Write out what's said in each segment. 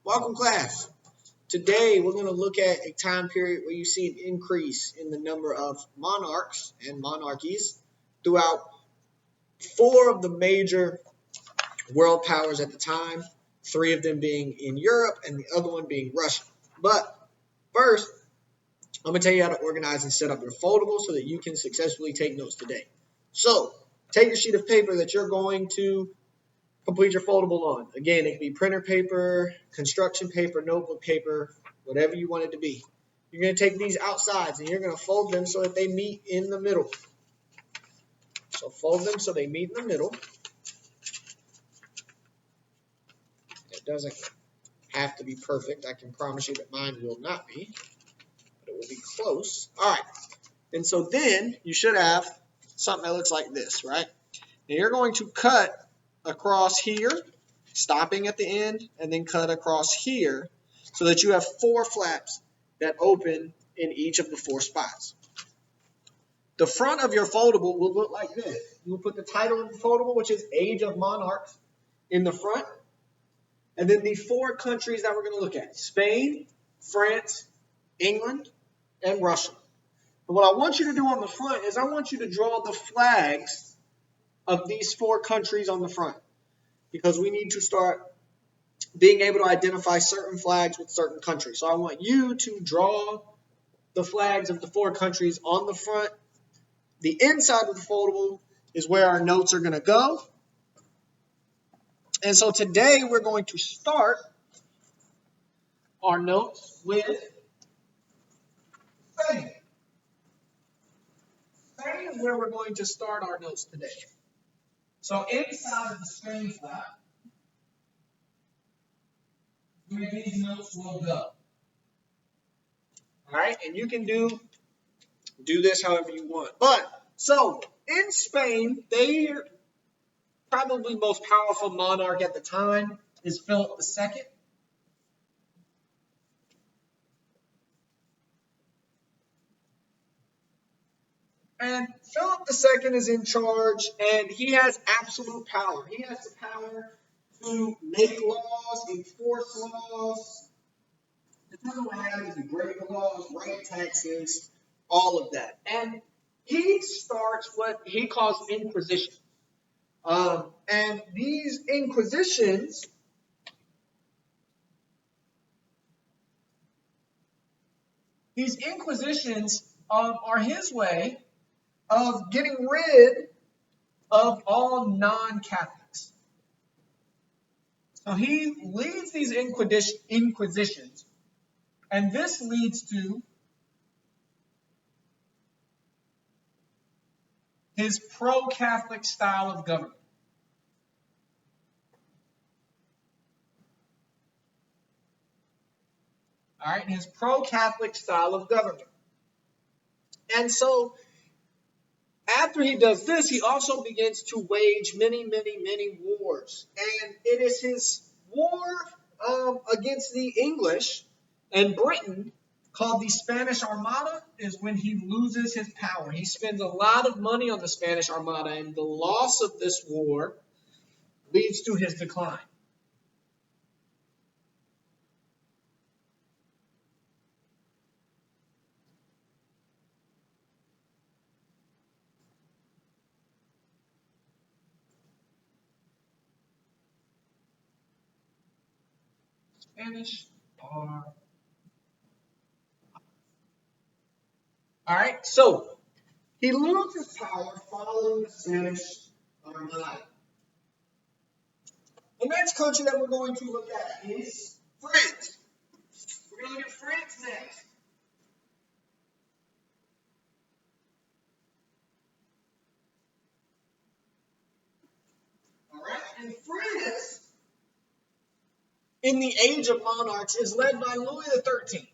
Welcome, class. Today, we're going to look at a time period where you see an increase in the number of monarchs and monarchies throughout four of the major world powers at the time, three of them being in Europe and the other one being Russia. But first, I'm going to tell you how to organize and set up your foldable so that you can successfully take notes today. So, take your sheet of paper that you're going to complete your foldable on. Again, it can be printer paper, construction paper, notebook paper, whatever you want it to be. You're going to take these outsides and you're going to fold them so that they meet in the middle. So fold them so they meet in the middle. It doesn't have to be perfect. I can promise you that mine will not be, but it will be close. All right. And so then you should have something that looks like this, right? Now you're going to cut across here, stopping at the end, and then cut across here so that you have four flaps that open in each of the four spots. The front of your foldable will look like this. You will put the title of the foldable, which is Age of Monarchs, in the front, and then the four countries that we're going to look at: Spain, France, England, and Russia. And what I want you to do on the front is I want you to draw the flags of these four countries on the front, because we need to start being able to identify certain flags with certain countries. So I want you to draw the flags of the four countries on the front. The inside of the foldable is where our notes are going to go. And so today we're going to start our notes with Spain. Spain is where we're going to start our notes today. So inside of the Spain flap, where these notes will go. All right, and you can do this however you want. But so in Spain, their probably most powerful monarch at the time is Philip II. And Philip II is in charge, and he has absolute power. He has the power to make laws, enforce laws, determine what happens, to break the laws, write taxes, all of that. And he starts what he calls inquisition. And these inquisitions are his way of getting rid of all non-Catholics. So he leads these inquisitions, and this leads to his pro-Catholic style of government. All right, his pro-Catholic style of government. And so after he does this, he also begins to wage many, many, many wars. And it is his war against the English and Britain, called the Spanish Armada, is when he loses his power. He spends a lot of money on the Spanish Armada, and the loss of this war leads to his decline. Spanish Armada. All right, so he loses power following the Spanish Armada. The next country that we're going to look at is France. We're going to look at France next. All right, and France, in the Age of Monarchs, is led by Louis XIII.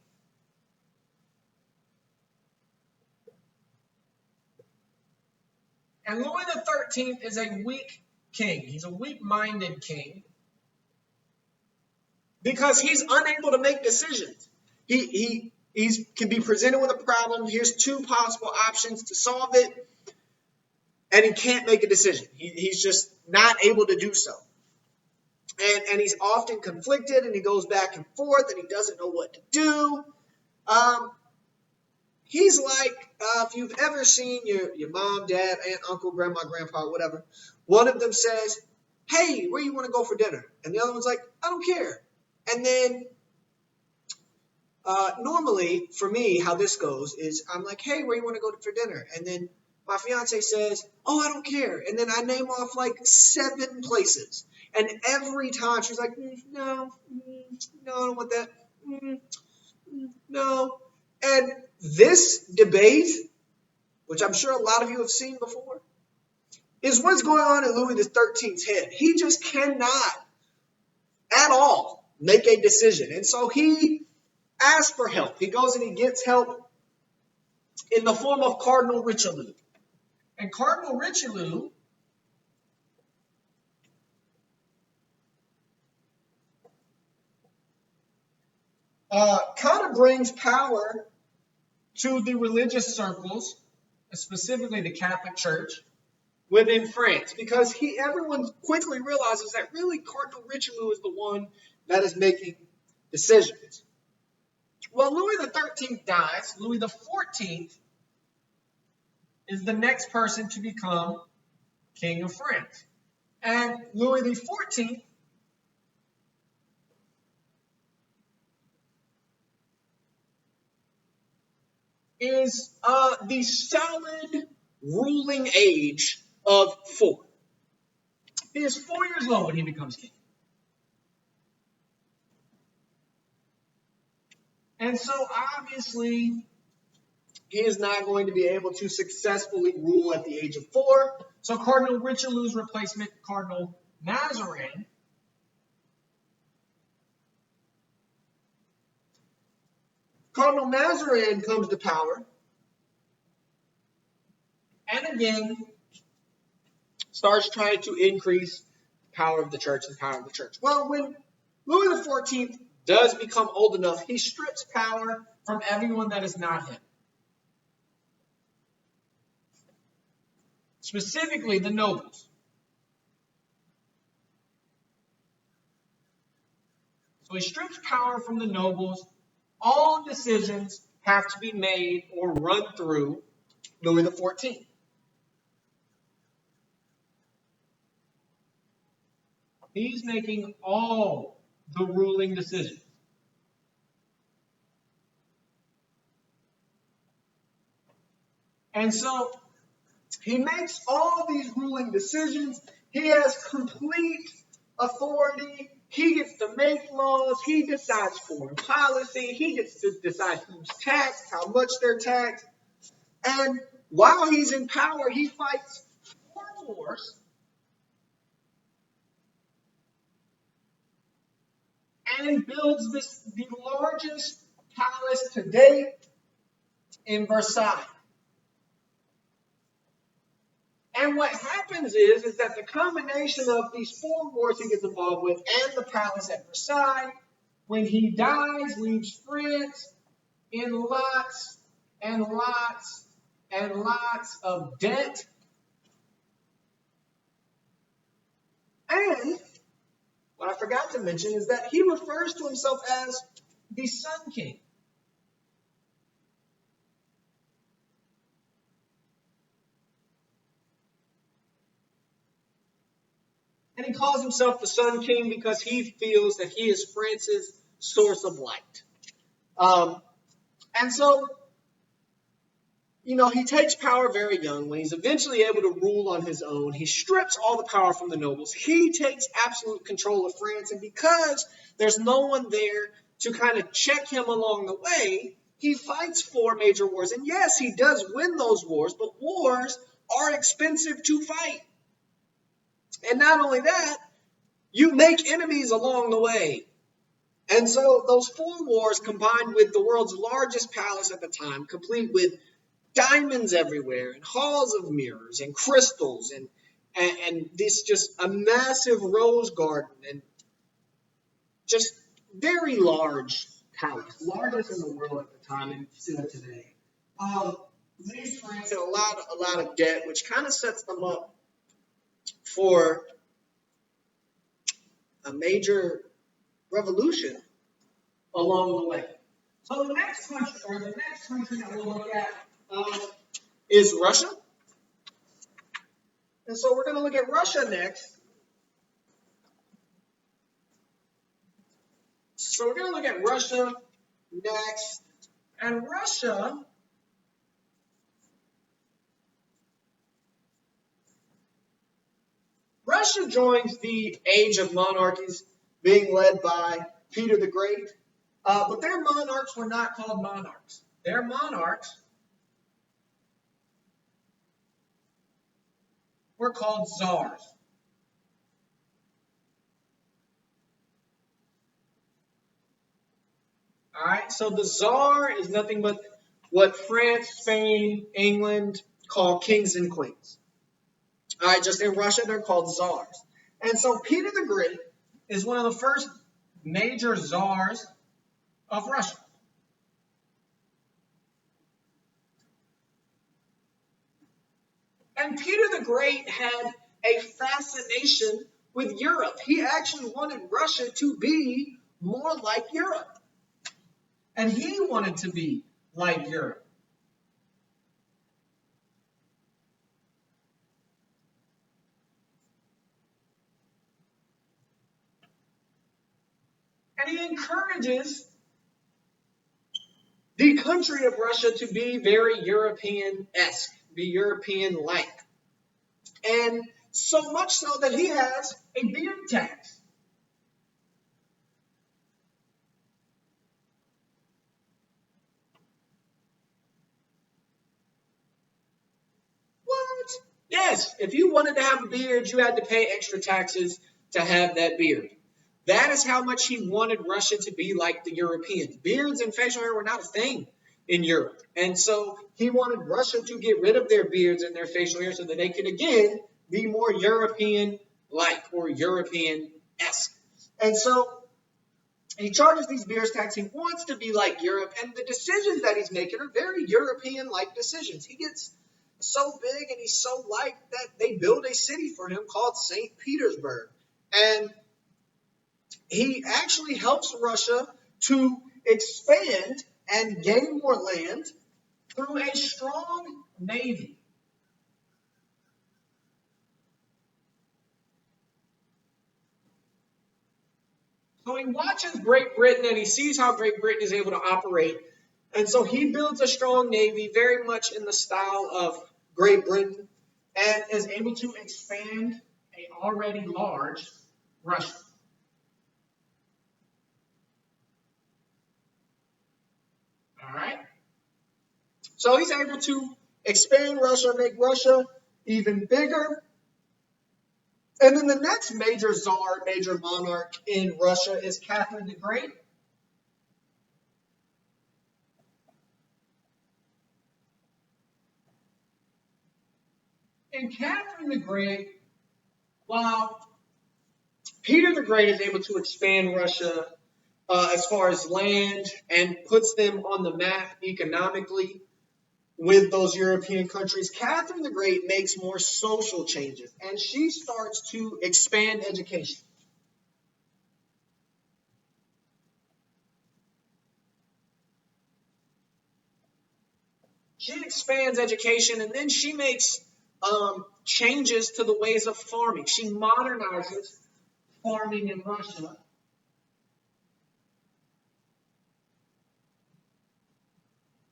And Louis XIII is a weak king. He's a weak-minded king because he's unable to make decisions. He can be presented with a problem. Here's two possible options to solve it, and he can't make a decision. He's just not able to do so. And he's often conflicted, and he goes back and forth, and he doesn't know what to do. He's like, if you've ever seen your mom, dad, aunt, uncle, grandma, grandpa, whatever, one of them says, hey, where you want to go for dinner? And the other one's like, I don't care. And then normally, for me, how this goes is I'm like, hey, where you want to go for dinner? And then my fiance says, oh, I don't care. And then I name off like 7 places. And every time she's like, no, no, I don't want that. No. And this debate, which I'm sure a lot of you have seen before, is what's going on in Louis XIII's head. He just cannot at all make a decision. And so he asks for help. He goes and he gets help in the form of Cardinal Richelieu. And Cardinal Richelieu kind of brings power to the religious circles, specifically the Catholic Church, within France, because everyone quickly realizes that really Cardinal Richelieu is the one that is making decisions. Well, Louis XIII dies. Louis XIV is the next person to become King of France. And Louis XIV is the solid ruling age of 4. He is 4 years old when he becomes king. And so obviously he is not going to be able to successfully rule at the age of 4. So Cardinal Richelieu's replacement, Cardinal Mazarin, comes to power and again starts trying to increase the power of the church and power of the church. Well, when Louis XIV does become old enough, he strips power from everyone that is not him. Specifically the nobles. So he strips power from the nobles. All decisions have to be made or run through Louis XIV. He's making all the ruling decisions. And so he makes all these ruling decisions. He has complete authority. He gets to make laws. He decides foreign policy. He gets to decide who's taxed, how much they're taxed. And while he's in power, he fights 4 wars and builds the largest palace to date in Versailles. And what happens is that the combination of these 4 wars he gets involved with and the palace at Versailles, when he dies, leaves France in lots and lots and lots of debt. And what I forgot to mention is that he refers to himself as the Sun King. And he calls himself the Sun King because he feels that he is France's source of light. And so, he takes power very young. When he's eventually able to rule on his own, he strips all the power from the nobles. He takes absolute control of France. And because there's no one there to kind of check him along the way, he fights 4 major wars. And yes, he does win those wars, but wars are expensive to fight. And not only that, you make enemies along the way. And so those 4 wars combined with the world's largest palace at the time, complete with diamonds everywhere and halls of mirrors and crystals and this just a massive rose garden and just very large palace, largest in the world at the time and still today. Leaves France in a lot of debt, which kind of sets them up for a major revolution along the way. So the next country that we'll look at is Russia. And so we're going to look at Russia next. So we're going to look at Russia next. And Russia joins the age of monarchies being led by Peter the Great. But their monarchs were not called monarchs. Their monarchs were called czars. All right, so the czar is nothing but what France, Spain, England call kings and queens. All right, just in Russia, they're called czars. And so Peter the Great is one of the first major czars of Russia. And Peter the Great had a fascination with Europe. He actually wanted Russia to be more like Europe. And he wanted to be like Europe. And he encourages the country of Russia to be very European-esque, be European-like. And so much so that he has a beard tax. What? Yes, if you wanted to have a beard, you had to pay extra taxes to have that beard. That is how much he wanted Russia to be like the Europeans. Beards and facial hair were not a thing in Europe. And so he wanted Russia to get rid of their beards and their facial hair so that they could, again, be more European-like or European-esque. And so he charges these beard tax. He wants to be like Europe. And the decisions that he's making are very European-like decisions. He gets so big and he's so liked that they build a city for him called St. Petersburg. And he actually helps Russia to expand and gain more land through a strong navy. So he watches Great Britain and he sees how Great Britain is able to operate. And so he builds a strong navy very much in the style of Great Britain and is able to expand an already large Russia. All right. So he's able to expand Russia, make Russia even bigger. And then the next major czar, major monarch in Russia is Catherine the Great. And Catherine the Great, while Peter the Great is able to expand Russia as far as land and puts them on the map economically with those European countries, Catherine the Great makes more social changes, and she starts to expand education. She expands education, and then she makes changes to the ways of farming. She modernizes farming in Russia.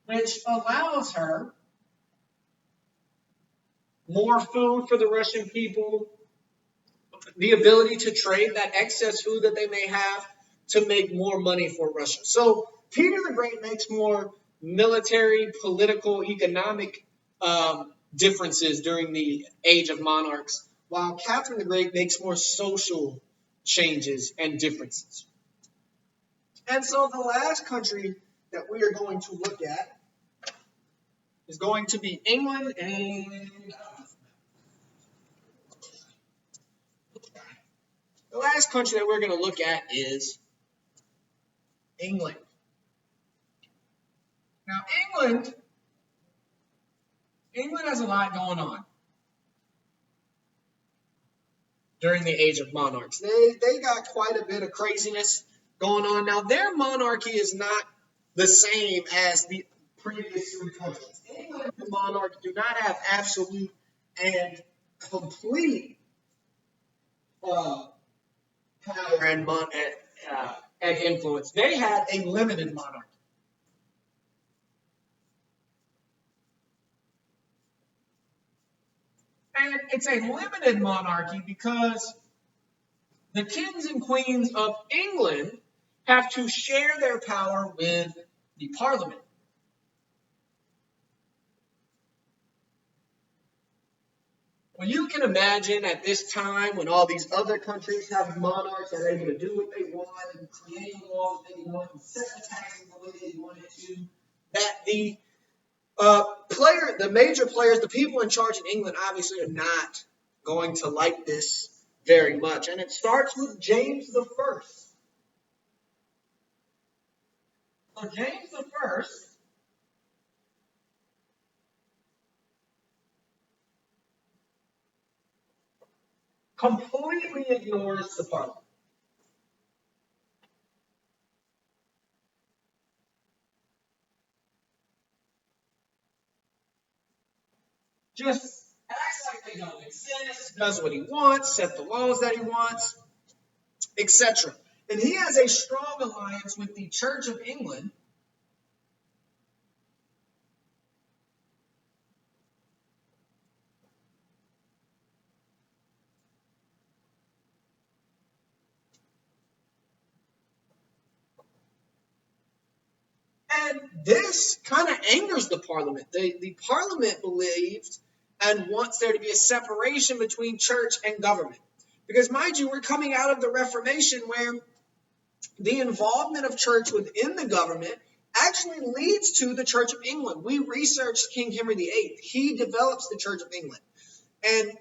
Which allows her more food for the Russian people, the ability to trade that excess food that they may have to make more money for Russia. So Peter the Great makes more military, political, economic differences during the age of monarchs, while Catherine the Great makes more social changes and differences. And so the last country that we are going to look at is going to be England, and the last country that we're going to look at is England. Now, England has a lot going on. during the age of monarchs. They got quite a bit of craziness going on. Now, their monarchy is not the same as the previous three countries. England and monarchs do not have absolute and complete uh, power and influence. They had a limited monarchy. And it's a limited monarchy because the kings and queens of England have to share their power with the parliament. Well, you can imagine at this time when all these other countries have monarchs that are able to do what they want and create the laws they want and set the taxes the way they want it to, that the major players, the people in charge in England, obviously are not going to like this very much. And it starts with James the First. So James the First completely ignores the parliament. Just acts like they don't exist, does what he wants, set the laws that he wants, etc. And he has a strong alliance with the Church of England. And this kind of angers the parliament. The parliament believed and wants there to be a separation between church and government. Because, mind you, we're coming out of the Reformation where the involvement of church within the government actually leads to the Church of England. We researched King Henry VIII. He develops the Church of England. And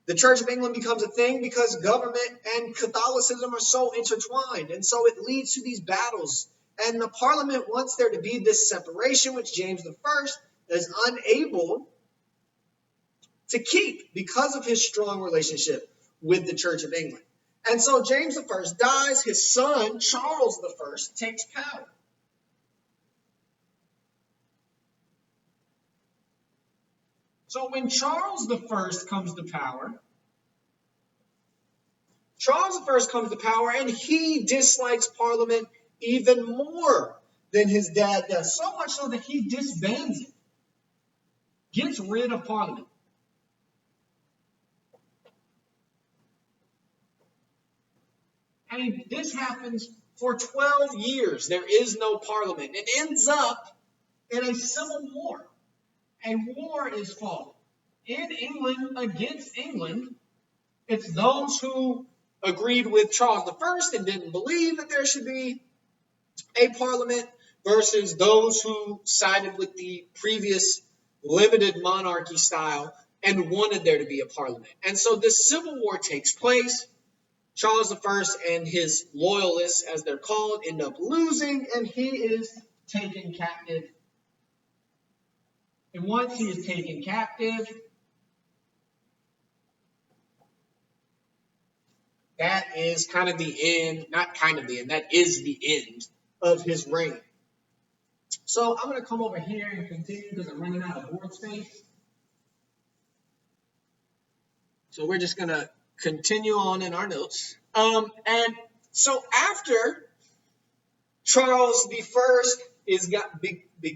the Church of England becomes a thing because government and Catholicism are so intertwined. And so it leads to these battles. And the parliament wants there to be this separation, which James I is unable to keep because of his strong relationship with the Church of England. And so James I dies. His son, Charles I, takes power. So when Charles I comes to power, and he dislikes Parliament even more than his dad does. So much so that he disbands it, gets rid of Parliament. I mean, this happens for 12 years. There is no Parliament. It ends up in a civil war. A war is fought in England against England. It's those who agreed with Charles I and didn't believe that there should be a parliament versus those who sided with the previous limited monarchy style and wanted there to be a parliament. And so this civil war takes place. Charles I and his loyalists, as they're called, end up losing, and he is taken captive. And once he is taken captive, that is kind of the end, not kind of the end, that is the end of his reign. So I'm going to come over here and continue because I'm running out of board space. So we're just going to continue on in our notes. And so after Charles I is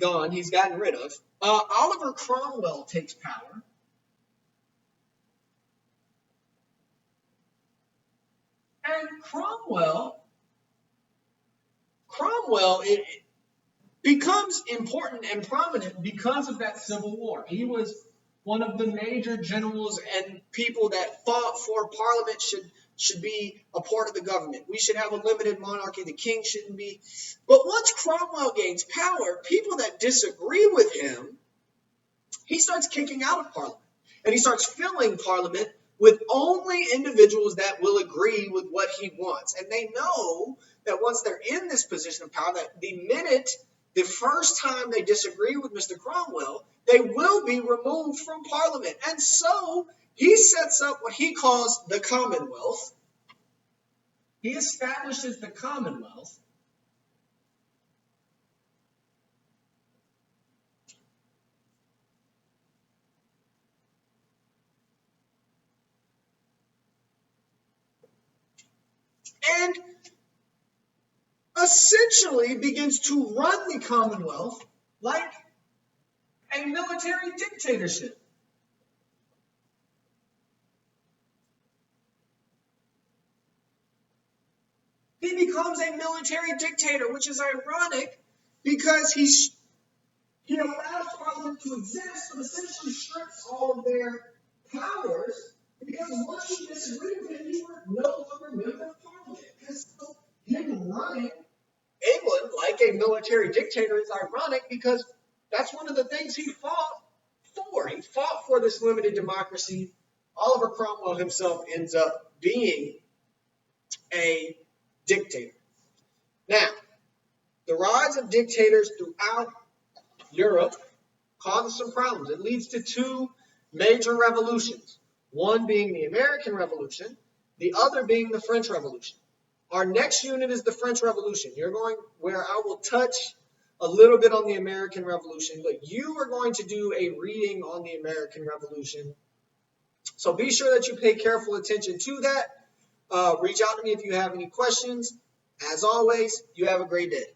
gone, he's gotten rid of, Oliver Cromwell takes power. And Cromwell it becomes important and prominent because of that civil war. He was one of the major generals and people that fought for Parliament should be a part of the government. We should have a limited monarchy. The king shouldn't be. But once Cromwell gains power, people that disagree with him, he starts kicking out of Parliament. And he starts filling Parliament with only individuals that will agree with what he wants. And they know that once they're in this position of power, that the first time they disagree with Mr. Cromwell, they will be removed from Parliament. And so He sets up what he calls the Commonwealth. He establishes the Commonwealth. And essentially begins to run the Commonwealth like a military dictatorship. He becomes a military dictator, which is ironic because he allows Parliament to exist, but essentially strips all of their powers. Because once you disagree with him, you are no longer a member of Parliament. And so him running England like a military dictator is ironic because that's one of the things he fought for. He fought for this limited democracy. Oliver Cromwell himself ends up being a dictator. Now, the rise of dictators throughout Europe causes some problems. It leads to two major revolutions, one being the American Revolution, the other being the French Revolution. Our next unit is the French Revolution. You're going where I will touch a little bit on the American Revolution, but you are going to do a reading on the American Revolution. So be sure that you pay careful attention to that. Reach out to me if you have any questions. As always, you have a great day.